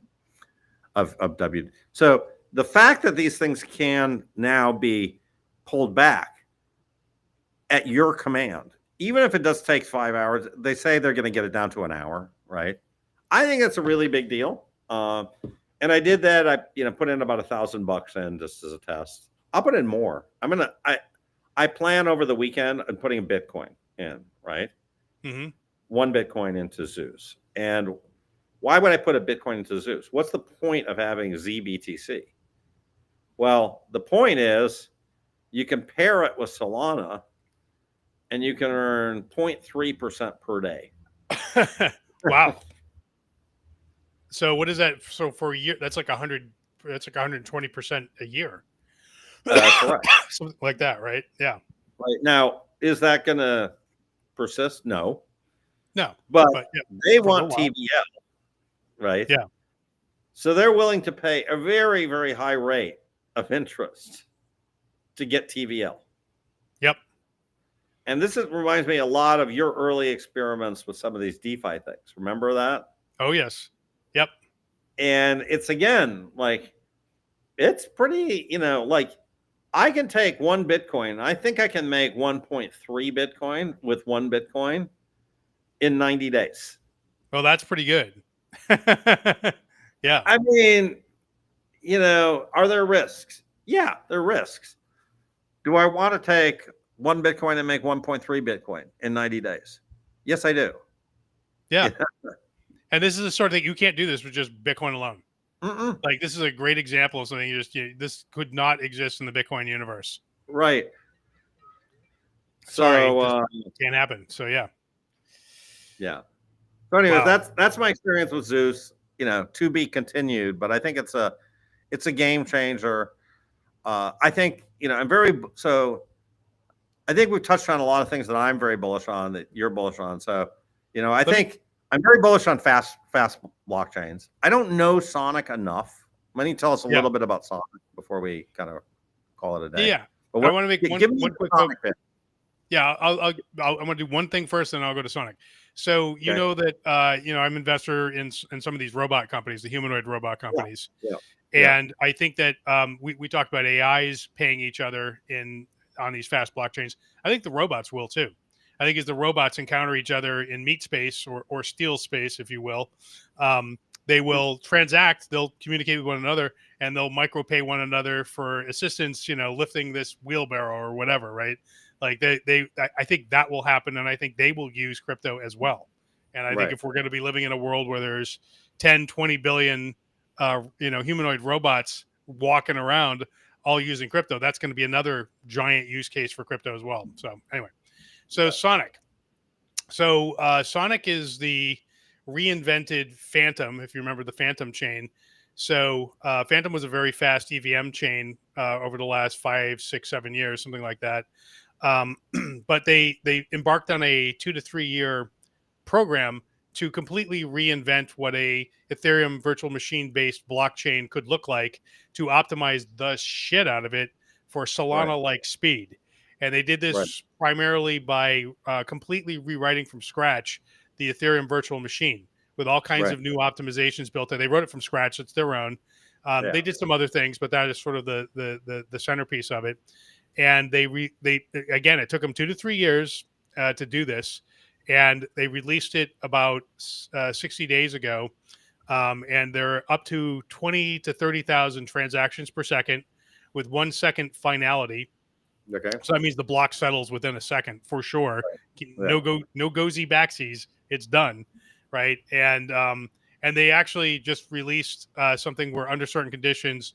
Of W. So the fact that these things can now be pulled back at your command, even if it does take 5 hours, they say they're going to get it down to an hour, right? I think that's a really big deal. And I did that. I put in about $1,000 in just as a test. I'll put in more. I plan over the weekend and putting a Bitcoin in, right? Mm-hmm. 1 Bitcoin into Zeus. And why would I put a Bitcoin into Zeus? What's the point of having ZBTC? Well, the point is you can pair it with Solana and you can earn 0.3% per day. Wow. So what is that? So for a year, that's like 100. That's like 120% a year. Correct. Something like that, right? Yeah. Right. Now, is that going to persist? No. No, But but yeah, they for a little want while. TVL, right? Yeah. So they're willing to pay a very, very high rate of interest to get TVL. Yep. And this reminds me a lot of your early experiments with some of these DeFi things. Remember that? Oh yes. Yep. And it's, again, like, it's pretty, like, I can take 1 Bitcoin. I think I can make 1.3 Bitcoin with 1 Bitcoin in 90 days. Well, that's pretty good. Yeah. I mean, are there risks? Yeah, there are risks. Do I want to take 1 Bitcoin and make 1.3 Bitcoin in 90 days? Yes, I do. Yeah. And this is the sort of thing you can't do this with just Bitcoin alone. Mm-mm. Like this is a great example of something this could not exist in the Bitcoin universe. Right. Sorry, So can't happen. So yeah. yeah. So anyways, Wow. that's my experience with Zeus. To be continued, but I think it's a game changer. I think I think we've touched on a lot of things that I'm very bullish on, that you're bullish on. So, I think I'm very bullish on fast blockchains. I don't know Sonic enough. Why don't you tell us a little bit about Sonic before we kind of call it a day? Yeah. But I want to make give me one quick Sonic bit. Yeah, I'm gonna do one thing first, and I'll go to Sonic. So you know that I'm an investor in some of these robot companies, the humanoid robot Yeah, companies, yeah, yeah. and I think that we talked about AIs paying each other on these fast blockchains. I think the robots will too. I think as the robots encounter each other in meat space or steel space, if you will, they will transact. They'll communicate with one another, and they'll micropay one another for assistance. Lifting this wheelbarrow or whatever, right? Like I think that will happen, and I think they will use crypto as well. And I think Right. if we're going to be living in a world where there's 10, 20 billion, humanoid robots walking around all using crypto, that's going to be another giant use case for crypto as well. So anyway, so Sonic. So Sonic is the reinvented Phantom, if you remember the Phantom chain. So Phantom was a very fast EVM chain over the last 5, 6, 7 years, something like that. Um, but they embarked on a 2 to 3 year program to completely reinvent what a Ethereum virtual machine based blockchain could look like to optimize the shit out of it for Right. Solana like speed. And they did Right. this primarily by completely rewriting from scratch the Ethereum virtual machine with all kinds Right. of new optimizations built in. They wrote it from scratch; it's their own. Yeah. They did some other things, but that is sort of the centerpiece of it. And they again, it took them 2 to 3 years to do this, and they released it about 60 days ago. And they're up to 20 to 30,000 transactions per second with 1 second finality. Okay. So that means the block settles within a second for sure. Yeah. No gozy backsies. It's done, right? And they actually just released something where under certain conditions,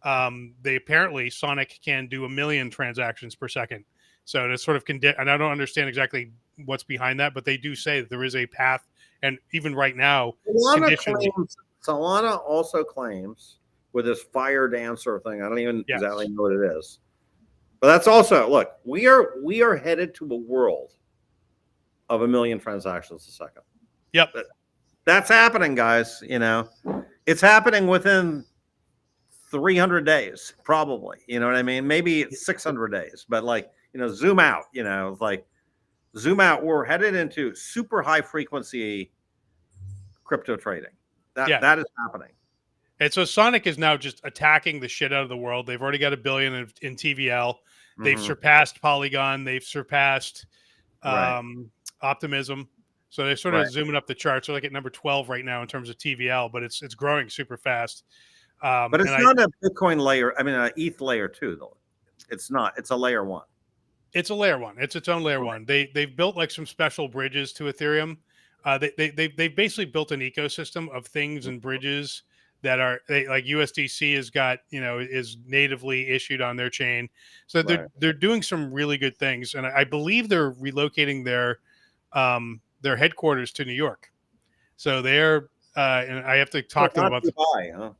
they apparently Sonic can do 1 million transactions per second. So it's sort of and I don't understand exactly what's behind that, but they do say that there is a path, and even right now, conditions. Solana also claims with this fire dancer thing. I don't even Yes. exactly know what it is. But that's also, look, we are headed to a world of 1 million transactions a second. Yep. That's happening, guys. It's happening within 300 days, probably. You know what I mean? Maybe 600 days, but zoom out, zoom out. We're headed into super high frequency crypto trading. That is happening. And so Sonic is now just attacking the shit out of the world. They've already got 1 billion in TVL. They've surpassed Polygon. They've surpassed Optimism. So they're sort of zooming up the charts. They're like at number 12 right now in terms of TVL, but it's growing super fast. But it's not a Bitcoin layer. I mean, an ETH layer 2, though. It's not. It's a layer 1. It's a layer 1. It's its own layer 1. They've built like some special bridges to Ethereum. They've basically built an ecosystem of things and bridges that are like USDC has got, is natively issued on their chain. So they're doing some really good things. And I believe they're relocating their headquarters to New York. So they're, and I have to talk to them about Dubai, huh?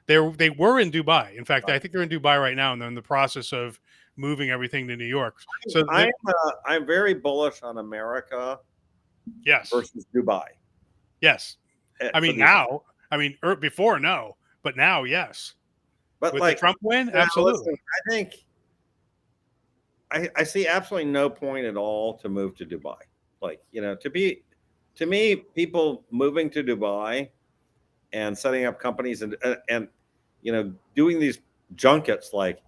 They were in Dubai. In fact, I think they're in Dubai right now, and they're in the process of moving everything to New York. So I'm very bullish on America. Yes. Versus Dubai. Yes. I mean, now, before, no, but now, yes. But with the Trump win, absolutely. Listen, I think I see absolutely no point at all to move to Dubai. To me, people moving to Dubai and setting up companies and doing these junkets, like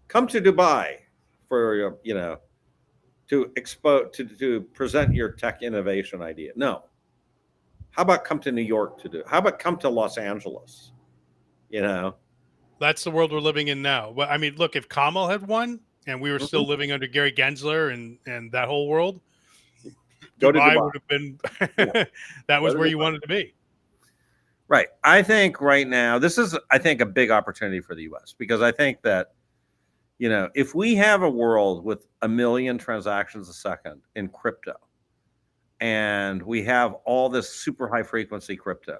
come to Dubai for to present your tech innovation idea. No. How about come to New York to do? How about come to Los Angeles? That's the world we're living in now. But I mean, look, if Kamal had won and we were still living under Gary Gensler and that whole world, Dubai would have been that was where you wanted to be. Right. I think right now this is a big opportunity for the US, because I think that if we have a world with 1 million transactions a second in crypto, and we have all this super high frequency crypto,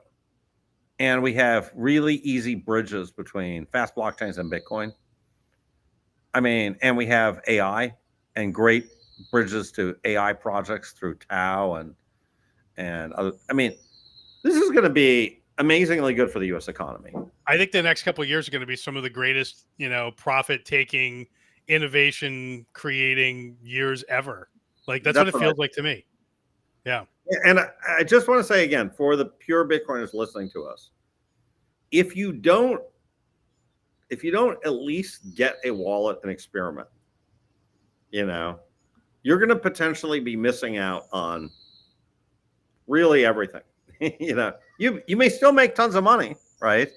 and we have really easy bridges between fast blockchains and Bitcoin, and we have AI and great bridges to AI projects through Tau and other, this is going to be amazingly good for the U.S. economy. I think the next couple of years are going to be some of the greatest, profit taking, innovation creating years ever. Like that's what it feels like to me. Yeah. And I just want to say again, for the pure Bitcoiners listening to us, if you don't at least get a wallet and experiment, you're going to potentially be missing out on really everything. You may still make tons of money, right?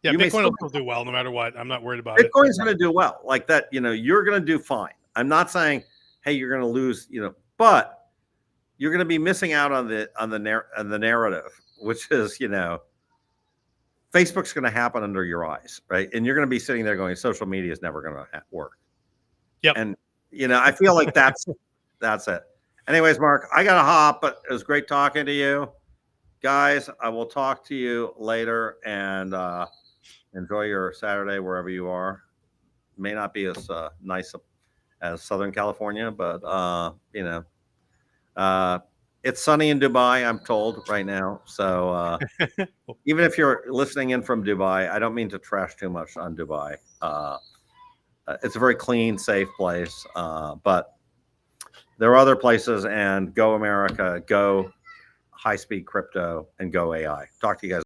Yeah, you Bitcoin will still do well no matter what. I'm not worried about it. Bitcoin's going to do well, like that. You're going to do fine. I'm not saying, hey, you're going to lose, but you're going to be missing out on the narrative, which is, Facebook's going to happen under your eyes, right? And you're going to be sitting there going, social media is never going to work. Yep. And I feel like that's it. Anyways, Mark, I got to hop, but it was great talking to you, guys. I will talk to you later, and enjoy your Saturday wherever you are. May not be as nice as Southern California, but it's sunny in Dubai, I'm told right now. So even if you're listening in from Dubai, I don't mean to trash too much on Dubai. It's a very clean, safe place, but there are other places. And go America, go high-speed crypto, and go AI. Talk to you guys.